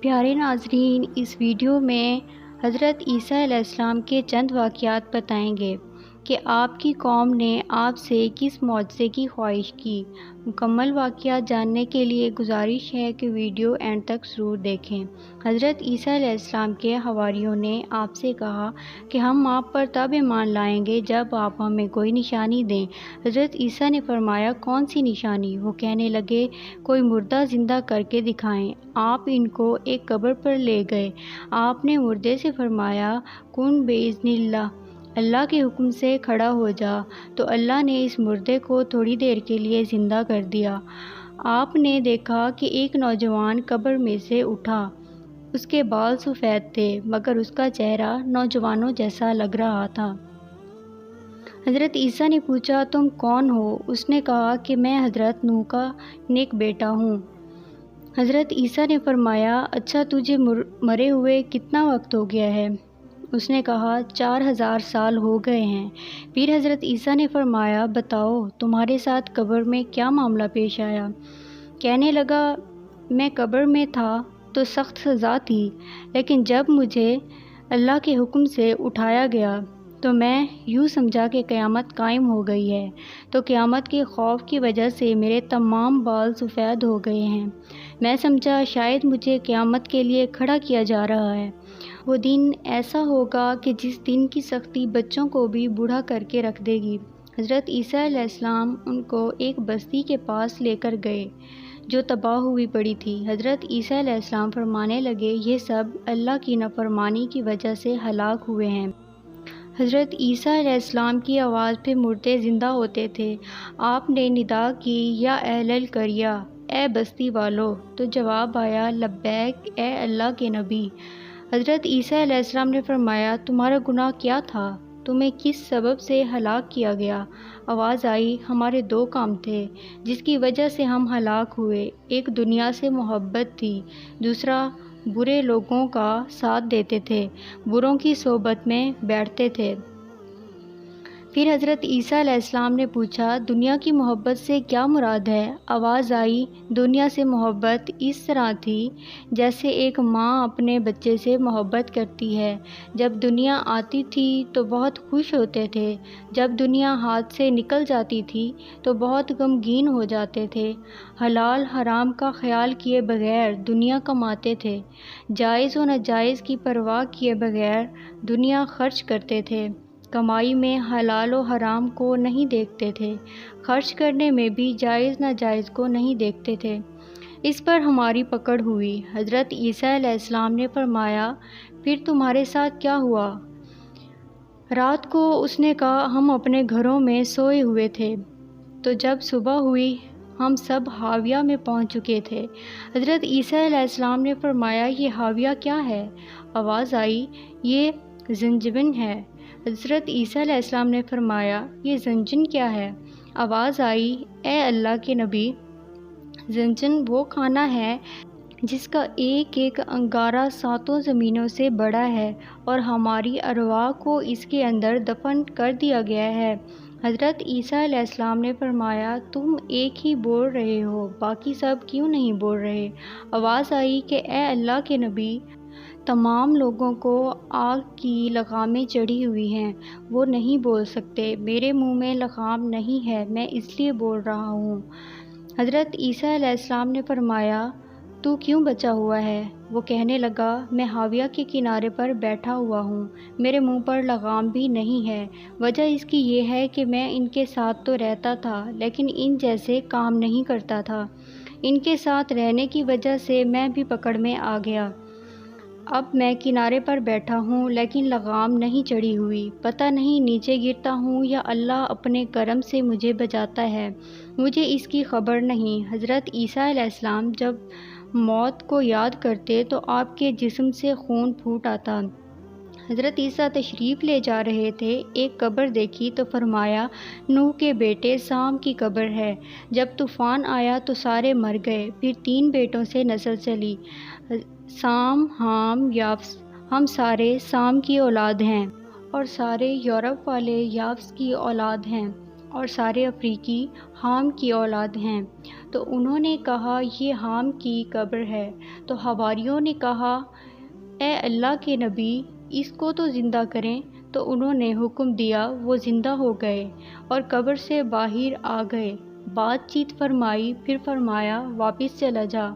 پیارے ناظرین، اس ویڈیو میں حضرت عیسیٰ علیہ السلام کے چند واقعات بتائیں گے کہ آپ کی قوم نے آپ سے کس معجزے کی خواہش کی۔ مکمل واقعات جاننے کے لیے گزارش ہے کہ ویڈیو اینڈ تک ضرور دیکھیں۔ حضرت عیسیٰ علیہ السلام کے حواریوں نے آپ سے کہا کہ ہم آپ پر تب ایمان لائیں گے جب آپ ہمیں کوئی نشانی دیں۔ حضرت عیسیٰ نے فرمایا، کون سی نشانی؟ وہ کہنے لگے، کوئی مردہ زندہ کر کے دکھائیں۔ آپ ان کو ایک قبر پر لے گئے۔ آپ نے مردے سے فرمایا، کن بِإِذْنِ اللہ، اللہ کے حکم سے کھڑا ہو جا، تو اللہ نے اس مردے کو تھوڑی دیر کے لیے زندہ کر دیا۔ آپ نے دیکھا کہ ایک نوجوان قبر میں سے اٹھا۔ اس کے بال سفید تھے مگر اس کا چہرہ نوجوانوں جیسا لگ رہا تھا۔ حضرت عیسیٰ نے پوچھا، تم کون ہو؟ اس نے کہا کہ میں حضرت نوح کا نیک بیٹا ہوں۔ حضرت عیسیٰ نے فرمایا، اچھا تجھے مرے ہوئے کتنا وقت ہو گیا ہے؟ اس نے کہا، 4000 سال ہو گئے ہیں۔ پھر حضرت عیسیٰ نے فرمایا، بتاؤ تمہارے ساتھ قبر میں کیا معاملہ پیش آیا؟ کہنے لگا، میں قبر میں تھا تو سخت سزا تھی، لیکن جب مجھے اللہ کے حکم سے اٹھایا گیا تو میں یوں سمجھا کہ قیامت قائم ہو گئی ہے، تو قیامت کے خوف کی وجہ سے میرے تمام بال سفید ہو گئے ہیں۔ میں سمجھا شاید مجھے قیامت کے لیے کھڑا کیا جا رہا ہے۔ وہ دن ایسا ہوگا کہ جس دن کی سختی بچوں کو بھی بوڑھا کر کے رکھ دے گی۔ حضرت عیسیٰ علیہ السلام ان کو ایک بستی کے پاس لے کر گئے جو تباہ ہوئی پڑی تھی۔ حضرت عیسیٰ علیہ السلام فرمانے لگے، یہ سب اللہ کی نافرمانی کی وجہ سے ہلاک ہوئے ہیں۔ حضرت عیسیٰ علیہ السلام کی آواز پہ مردے زندہ ہوتے تھے۔ آپ نے ندا کی، یا اہل القریہ، اے بستی والو، تو جواب آیا، لبیک اے اللہ کے نبی۔ حضرت عیسیٰ علیہ السلام نے فرمایا، تمہارا گناہ کیا تھا؟ تمہیں کس سبب سے ہلاک کیا گیا؟ آواز آئی، ہمارے 2 کام تھے جس کی وجہ سے ہم ہلاک ہوئے، ایک دنیا سے محبت تھی، دوسرا برے لوگوں کا ساتھ دیتے تھے، بروں کی صحبت میں بیٹھتے تھے۔ پھر حضرت عیسیٰ علیہ السلام نے پوچھا، دنیا کی محبت سے کیا مراد ہے؟ آواز آئی، دنیا سے محبت اس طرح تھی جیسے ایک ماں اپنے بچے سے محبت کرتی ہے۔ جب دنیا آتی تھی تو بہت خوش ہوتے تھے، جب دنیا ہاتھ سے نکل جاتی تھی تو بہت غمگین ہو جاتے تھے۔ حلال حرام کا خیال کیے بغیر دنیا کماتے تھے، جائز و ناجائز کی پرواہ کیے بغیر دنیا خرچ کرتے تھے، کمائی میں حلال و حرام کو نہیں دیکھتے تھے، خرچ کرنے میں بھی جائز ناجائز کو نہیں دیکھتے تھے۔ اس پر ہماری پکڑ ہوئی۔ حضرت عیسیٰ علیہ السلام نے فرمایا، پھر تمہارے ساتھ کیا ہوا؟ رات کو اس نے کہا، ہم اپنے گھروں میں سوئے ہوئے تھے، تو جب صبح ہوئی ہم سب حاویہ میں پہنچ چکے تھے۔ حضرت عیسیٰ علیہ السلام نے فرمایا، یہ حاویہ کیا ہے؟ آواز آئی، یہ زنجبن ہے۔ حضرت عیسیٰ علیہ السلام نے فرمایا، یہ زنجن کیا ہے؟ آواز آئی، اے اللہ کے نبی، زنجن وہ کھانا ہے جس کا ایک ایک انگارہ 7 زمینوں سے بڑا ہے اور ہماری ارواح کو اس کے اندر دفن کر دیا گیا ہے۔ حضرت عیسیٰ علیہ السلام نے فرمایا، تم ایک ہی بول رہے ہو، باقی سب کیوں نہیں بول رہے؟ آواز آئی کہ اے اللہ کے نبی، تمام لوگوں کو آگ کی لگامیں چڑھی ہوئی ہیں، وہ نہیں بول سکتے، میرے منہ میں لگام نہیں ہے، میں اس لیے بول رہا ہوں۔ حضرت عیسیٰ علیہ السلام نے فرمایا، تو کیوں بچا ہوا ہے؟ وہ کہنے لگا، میں حاویہ کے کنارے پر بیٹھا ہوا ہوں، میرے منہ پر لگام بھی نہیں ہے۔ وجہ اس کی یہ ہے کہ میں ان کے ساتھ تو رہتا تھا لیکن ان جیسے کام نہیں کرتا تھا، ان کے ساتھ رہنے کی وجہ سے میں بھی پکڑ میں آ گیا۔ اب میں کنارے پر بیٹھا ہوں لیکن لگام نہیں چڑھی ہوئی، پتہ نہیں نیچے گرتا ہوں یا اللہ اپنے کرم سے مجھے بچاتا ہے، مجھے اس کی خبر نہیں۔ حضرت عیسیٰ علیہ السلام جب موت کو یاد کرتے تو آپ کے جسم سے خون پھوٹ آتا۔ حضرت عیسیٰ تشریف لے جا رہے تھے، ایک قبر دیکھی تو فرمایا، نوح کے بیٹے سام کی قبر ہے، جب طوفان آیا تو سارے مر گئے، پھر 3 بیٹوں سے نسل چلی، سام، حام، یافس، ہم سارے سام کی اولاد ہیں اور سارے یورپ والے یافس کی اولاد ہیں۔ اور سارے افریقی حام کی اولاد ہیں۔ تو انہوں نے کہا یہ حام کی قبر ہے۔ تو حواریوں نے کہا اے اللہ کے نبی اس کو تو زندہ کریں۔ تو انہوں نے حکم دیا، وہ زندہ ہو گئے اور قبر سے باہر آ گئے، بات چیت فرمائی، پھر فرمایا واپس چلا جا۔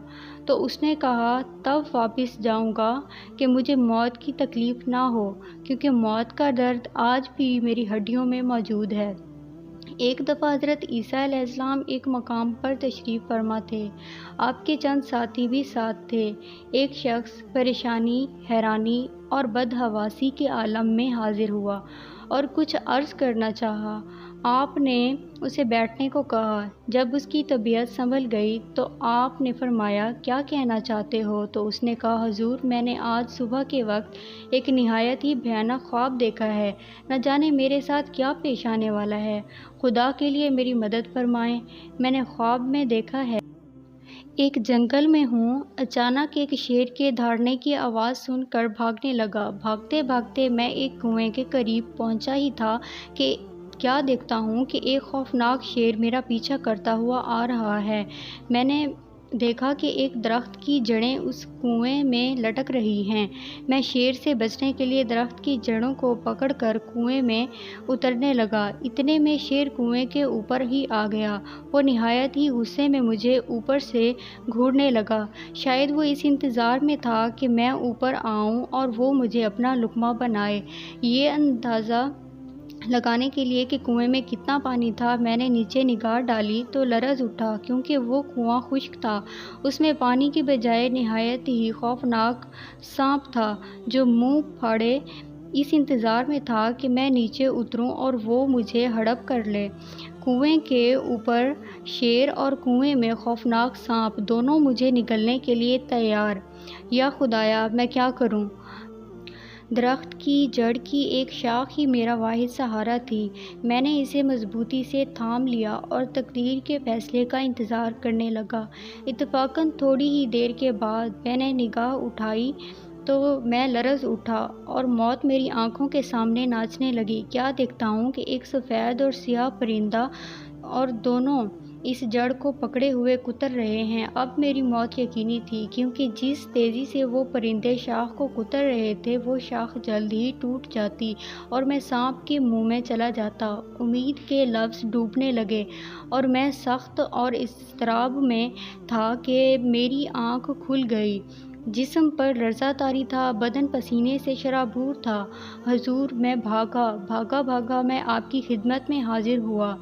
تو اس نے کہا تب واپس جاؤں گا کہ مجھے موت کی تکلیف نہ ہو، کیونکہ موت کا درد آج بھی میری ہڈیوں میں موجود ہے۔ ایک دفعہ حضرت عیسیٰ علیہ السلام ایک مقام پر تشریف فرما تھے۔ آپ کے چند ساتھی بھی ساتھ تھے۔ ایک شخص پریشانی، حیرانی اور بدحواسی کے عالم میں حاضر ہوا اور کچھ عرض کرنا چاہا۔ آپ نے اسے بیٹھنے کو کہا۔ جب اس کی طبیعت سنبھل گئی تو آپ نے فرمایا کیا کہنا چاہتے ہو؟ تو اس نے کہا حضور میں نے آج صبح کے وقت ایک نہایت ہی بھیانک خواب دیکھا ہے، نہ جانے میرے ساتھ کیا پیش آنے والا ہے، خدا کے لیے میری مدد فرمائیں۔ میں نے خواب میں دیکھا ہے ایک جنگل میں ہوں، اچانک ایک شیر کے دھاڑنے کی آواز سن کر بھاگنے لگا۔ بھاگتے بھاگتے میں ایک کنویں کے قریب پہنچا ہی تھا کہ کیا دیکھتا ہوں کہ ایک خوفناک شیر میرا پیچھا کرتا ہوا آ رہا ہے۔ میں نے دیکھا کہ ایک درخت کی جڑیں اس کنویں میں لٹک رہی ہیں۔ میں شیر سے بچنے کے لیے درخت کی جڑوں کو پکڑ کر کنویں میں اترنے لگا۔ اتنے میں شیر کنویں کے اوپر ہی آ گیا۔ وہ نہایت ہی غصے میں مجھے اوپر سے گھورنے لگا۔ شاید وہ اس انتظار میں تھا کہ میں اوپر آؤں اور وہ مجھے اپنا لقمہ بنائے۔ یہ اندازہ لگانے کے لیے کہ کنویں میں کتنا پانی تھا میں نے نیچے نگاہ ڈالی تو لرز اٹھا، کیونکہ وہ کنواں خشک تھا۔ اس میں پانی کی بجائے نہایت ہی خوفناک سانپ تھا جو منہ پھاڑے اس انتظار میں تھا کہ میں نیچے اتروں اور وہ مجھے ہڑپ کر لے۔ کنویں کے اوپر شیر اور کنویں میں خوفناک سانپ دونوں مجھے نگلنے کے لیے تیار۔ یا خدایا میں کیا کروں؟ درخت کی جڑ کی ایک شاخ ہی میرا واحد سہارا تھی۔ میں نے اسے مضبوطی سے تھام لیا اور تقدیر کے فیصلے کا انتظار کرنے لگا۔ اتفاقاً تھوڑی ہی دیر کے بعد میں نے نگاہ اٹھائی تو میں لرز اٹھا اور موت میری آنکھوں کے سامنے ناچنے لگی۔ کیا دیکھتا ہوں کہ ایک سفید اور سیاہ پرندہ اور دونوں اس جڑ کو پکڑے ہوئے کتر رہے ہیں۔ اب میری موت یقینی تھی، کیونکہ جس تیزی سے وہ پرندے شاخ کو کتر رہے تھے وہ شاخ جلد ہی ٹوٹ جاتی اور میں سانپ کے منہ میں چلا جاتا۔ امید کے لفظ ڈوبنے لگے اور میں سخت اور اضطراب میں تھا کہ میری آنکھ کھل گئی۔ جسم پر لرزہ طاری تھا، بدن پسینے سے شرابور تھا۔ حضور میں بھاگا میں آپ کی خدمت میں حاضر ہوا۔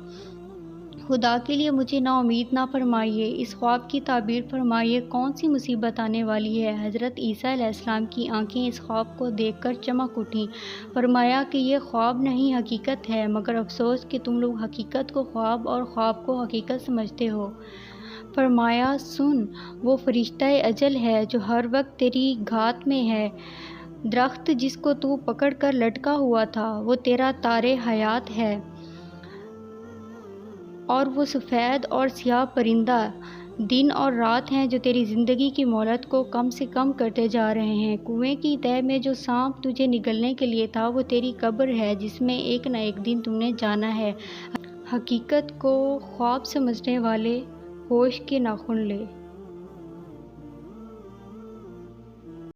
خدا کے لیے مجھے نا امید نہ فرمائیے، اس خواب کی تعبیر فرمائیے، کون سی مصیبت آنے والی ہے؟ حضرت عیسیٰ علیہ السلام کی آنکھیں اس خواب کو دیکھ کر چمک اٹھیں۔ فرمایا کہ یہ خواب نہیں حقیقت ہے، مگر افسوس کہ تم لوگ حقیقت کو خواب اور خواب کو حقیقت سمجھتے ہو۔ فرمایا سن، وہ فرشتہ اجل ہے جو ہر وقت تیری گھات میں ہے۔ درخت جس کو تو پکڑ کر لٹکا ہوا تھا وہ تیرا تار حیات ہے، اور وہ سفید اور سیاہ پرندہ دن اور رات ہیں جو تیری زندگی کی مہلت کو کم سے کم کرتے جا رہے ہیں۔ کنویں کی تہہ میں جو سانپ تجھے نگلنے کے لیے تھا وہ تیری قبر ہے جس میں ایک نہ ایک دن تم نے جانا ہے۔ حقیقت کو خواب سمجھنے والے ہوش کے ناخن لے۔